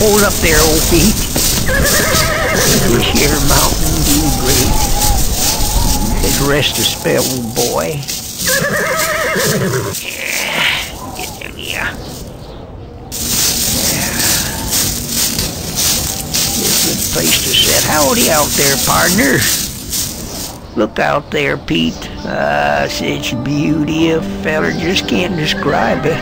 Hold up there, old Pete. This here mountain do great. Just rest a spell, old boy. Yeah. Good place to sit. Howdy out there, partner. Look out there, Pete. Such beauty, a feller just can't describe it.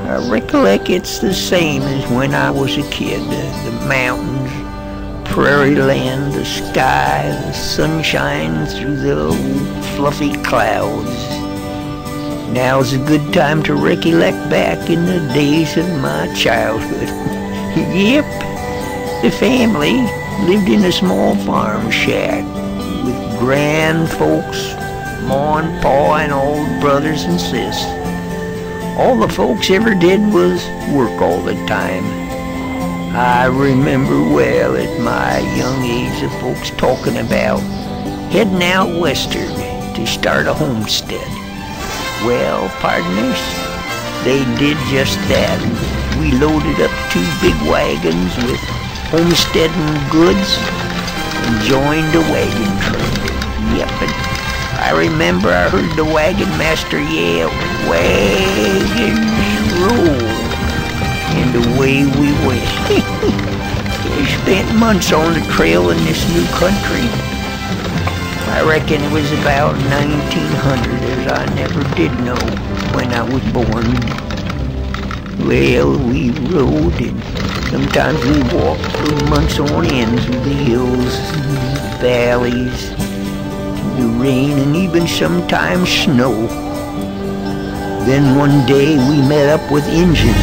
I recollect it's the same as when I was a kid. The mountains, prairie land, the sky, the sunshine through the old fluffy clouds. Now's a good time to recollect back in the days of my childhood. Yep. The family lived in a small farm shack with grand folks, Ma and Pa and old brothers and sis. All the folks ever did was work all the time. I remember well at my young age the folks talking about heading out western to start a homestead. Well, partners, they did just that. We loaded up 2 big wagons with homesteading goods and joined a wagon train. Yep, and I remember I heard the wagon master yell, "Wagons roll," and away we went. We spent months on the trail in this new country. I reckon it was about 1900, as I never did know when I was born. Well, we rode, and sometimes we walked for months on end through the hills, and valleys, the rain, and even sometimes snow. Then one day we met up with Injuns.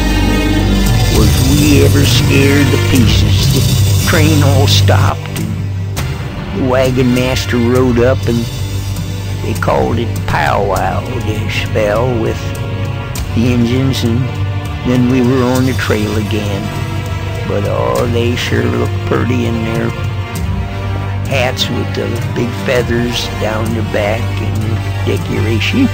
Was we ever scared to pieces? The train all stopped, and the wagon master rode up, and they called it powwow to spell with the Injuns, and then we were on the trail again. But oh, they sure looked pretty in their hats with the big feathers down their back and decoration.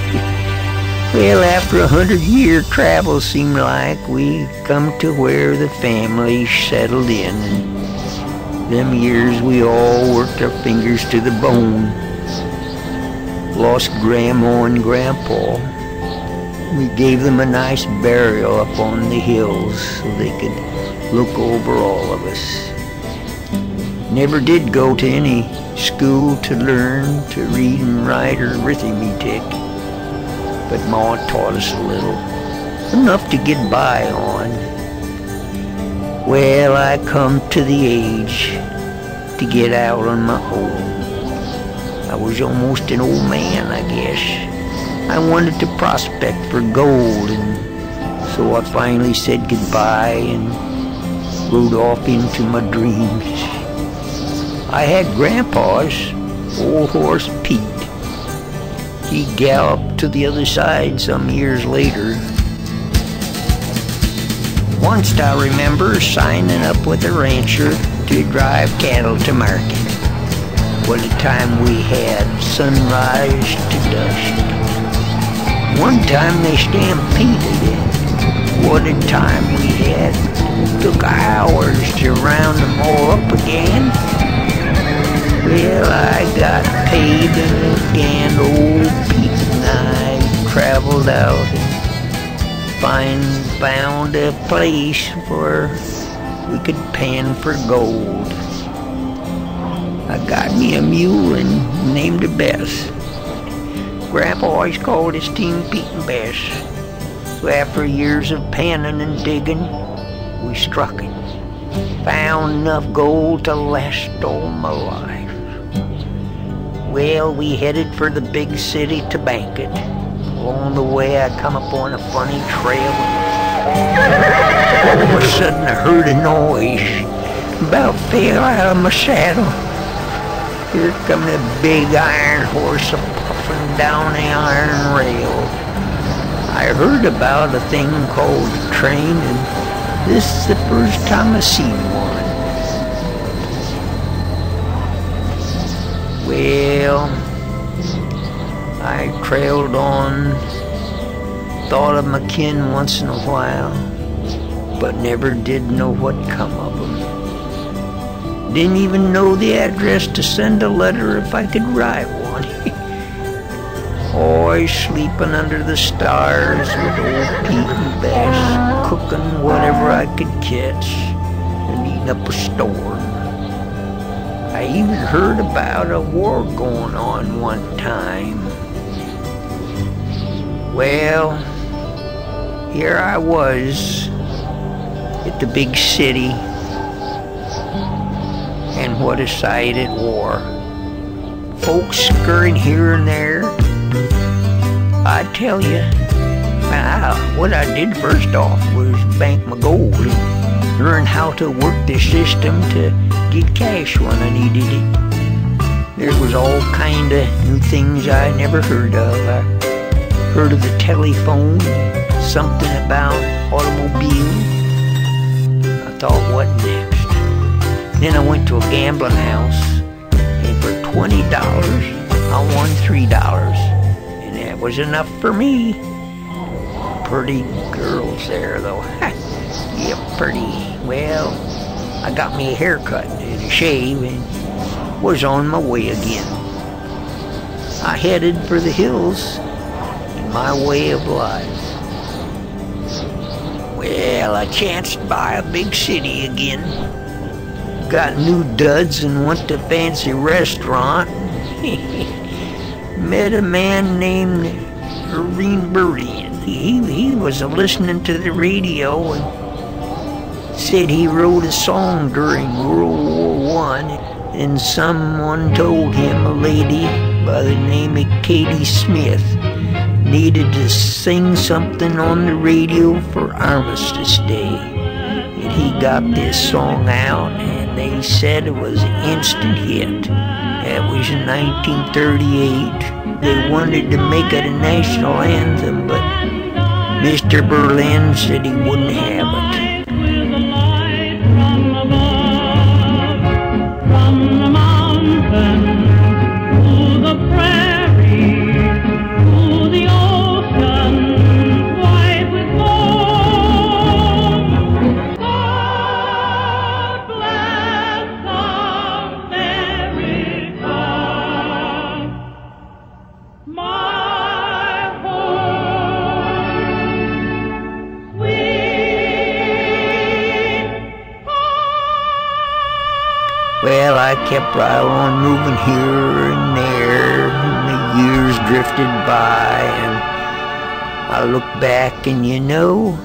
Well, after 100-year travel, seemed like we come to where the family settled in, and them years we all worked our fingers to the bone. Lost Grandma and Grandpa. We gave them a nice burial up on the hills so they could look over all of us. Never did go to any school to learn to read and write or arithmetic, but Ma taught us a little, enough to get by on. Well, I come to the age to get out on my own. I was almost an old man, I guess. I wanted to prospect for gold, and so I finally said goodbye and rode off into my dreams. I had Grandpa's old horse Pete. He galloped to the other side some years later. Once I remember signing up with a rancher to drive cattle to market. What a time we had, sunrise to dusk. One time they stampeded it. What a time we had. Took hours to round them all up again. Well, I got paid and again old Pete and I traveled out and found a place where we could pan for gold. I got me a mule and named her Bess. Grandpa always called his team Pete and Bess. So after years of panning and digging, we struck it. Found enough gold to last all my life. Well, we headed for the big city to bank it. Along the way, I come upon a funny trail. All of a sudden, I heard a noise. About fell out of my saddle. Here come the big iron horse a-puffing down the iron rail. I heard about a thing called a train, and this is the first time I seen one. Well, I trailed on, thought of my kin once in a while, but never did know what come of them. Didn't even know the address to send a letter if I could write one. Always sleeping under the stars with old Pete and Bess, cooking whatever I could catch and eating up a storm. I even heard about a war going on one time. Well, here I was at the big city, and what a sight it wore. Folks scurrying here and there. I tell you, what I did first off was bank my gold and learn how to work the system to get cash when I needed it. There was all kind of new things I never heard of. I heard of the telephone, something about automobile. I thought, what next? Then I went to a gambling house, and for $20, I won $3. And that was enough for me. Pretty girls there, though. Yeah, pretty. Well, I got me a haircut and a shave and was on my way again. I headed for the hills in my way of life. Well, I chanced by a big city again. Got new duds and went to a fancy restaurant. Met a man named Irene Burry. He was listening to the radio and said he wrote a song during World War I, and someone told him a lady by the name of Katie Smith needed to sing something on the radio for Armistice Day. And he got this song out, and they said it was an instant hit. That was in 1938. They wanted to make it a national anthem, but Mr. Berlin said he wouldn't have it. From the mountain to the prairie to the ocean white with gold. God bless America, my home, sweet home. Well, I kept right on moving here and there, and the years drifted by, and I look back and you know,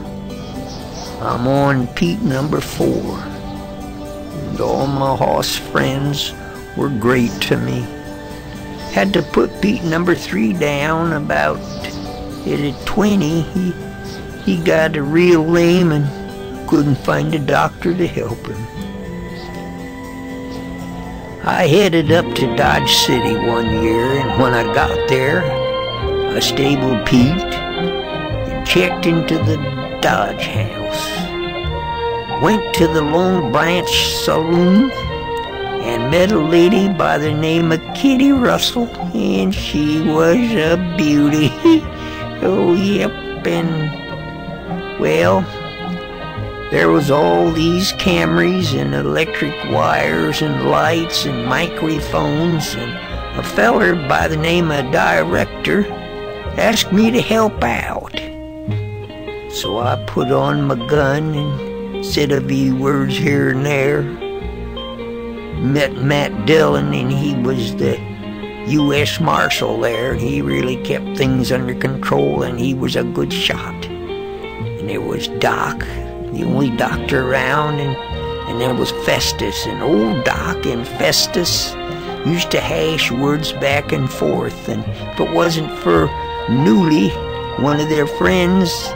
I'm on Pete number 4. And all my horse friends were great to me. Had to put Pete number 3 down about at 20. He got real lame and couldn't find a doctor to help him. I headed up to Dodge City one year, and when I got there, I stabled Pete and checked into the Dodge house. Went to the Long Branch Saloon and met a lady by the name of Kitty Russell, and she was a beauty. Oh, yep, and well, there was all these Camrys and electric wires and lights and microphones, and a feller by the name of Director asked me to help out. So I put on my gun and said a few words here and there. Met Matt Dillon, and he was the U.S. Marshal there. He really kept things under control, and he was a good shot. And there was Doc, the only doctor around, and there was Festus, and old Doc and Festus used to hash words back and forth, and if it wasn't for Newly, one of their friends,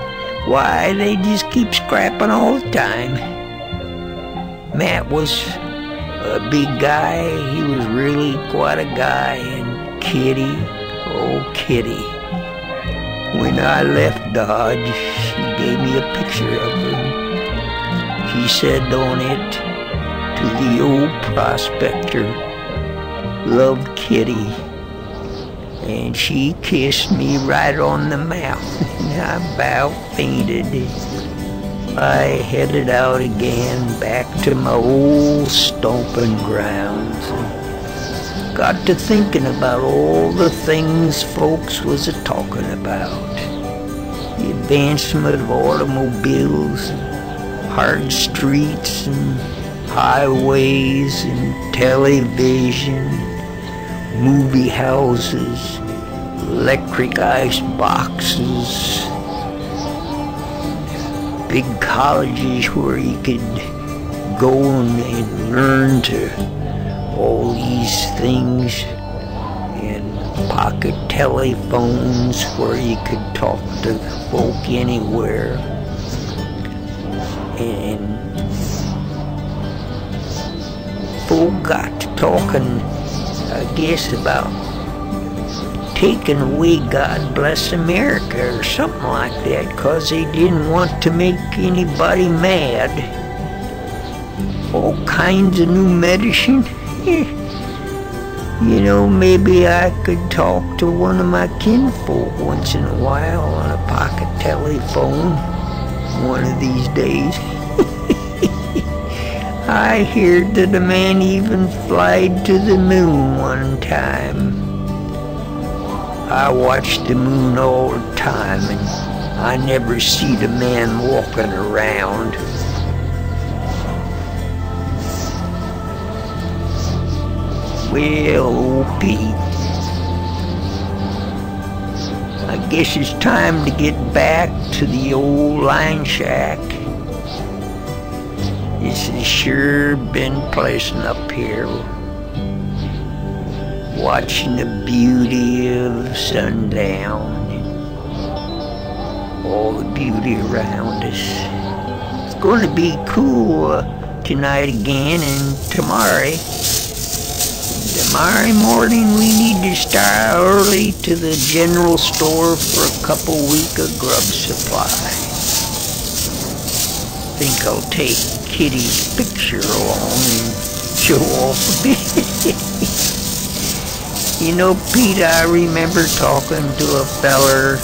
why, they just keep scrapping all the time. Matt was a big guy. He was really quite a guy, and Kitty, oh Kitty, when I left Dodge, she gave me a picture of her. She said on it, "To the Old Prospector, love Kitty." And she kissed me right on the mouth, and I about fainted. I headed out again back to my old stomping grounds. Got to thinking about all the things folks was a-talking about. The advancement of automobiles, hard streets and highways and television, movie houses, electric ice boxes, big colleges where you could go and learn to all these things, and pocket telephones where you could talk to folk anywhere. And folk got to talking, I guess, about taking away God Bless America or something like that, 'cause they didn't want to make anybody mad. All kinds of new medicine. You know, maybe I could talk to one of my kinfolk once in a while on a pocket telephone one of these days. I heard that a man even flied to the moon one time. I watched the moon all the time, and I never seen a man walking around. Well, old Pete, I guess it's time to get back to the old line shack. This has sure been pleasant up here, watching the beauty of sundown and all the beauty around us. It's going to be cool tonight again, and tomorrow morning we need to start early to the general store for a couple weeks of grub supply. Think I'll take Kitty's picture along and show off a bit. You know, Pete, I remember talking to a feller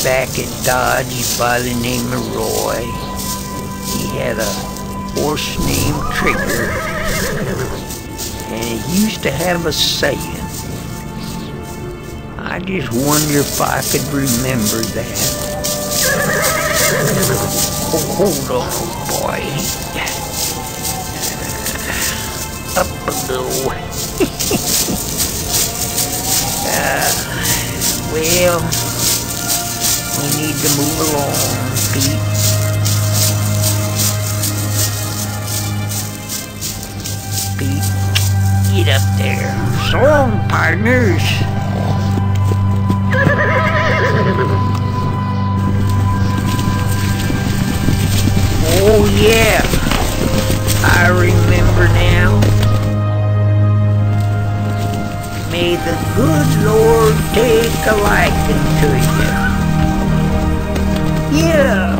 back at Dodge by the name of Roy. He had a horse named Trigger, and he used to have a saying. I just wonder if I could remember that. Oh, hold on, boy. Up a little. Well, we need to move along, Pete. Pete, get up there. So long, partners. Oh yeah, I remember now. May the good Lord take a liking to you. Yeah.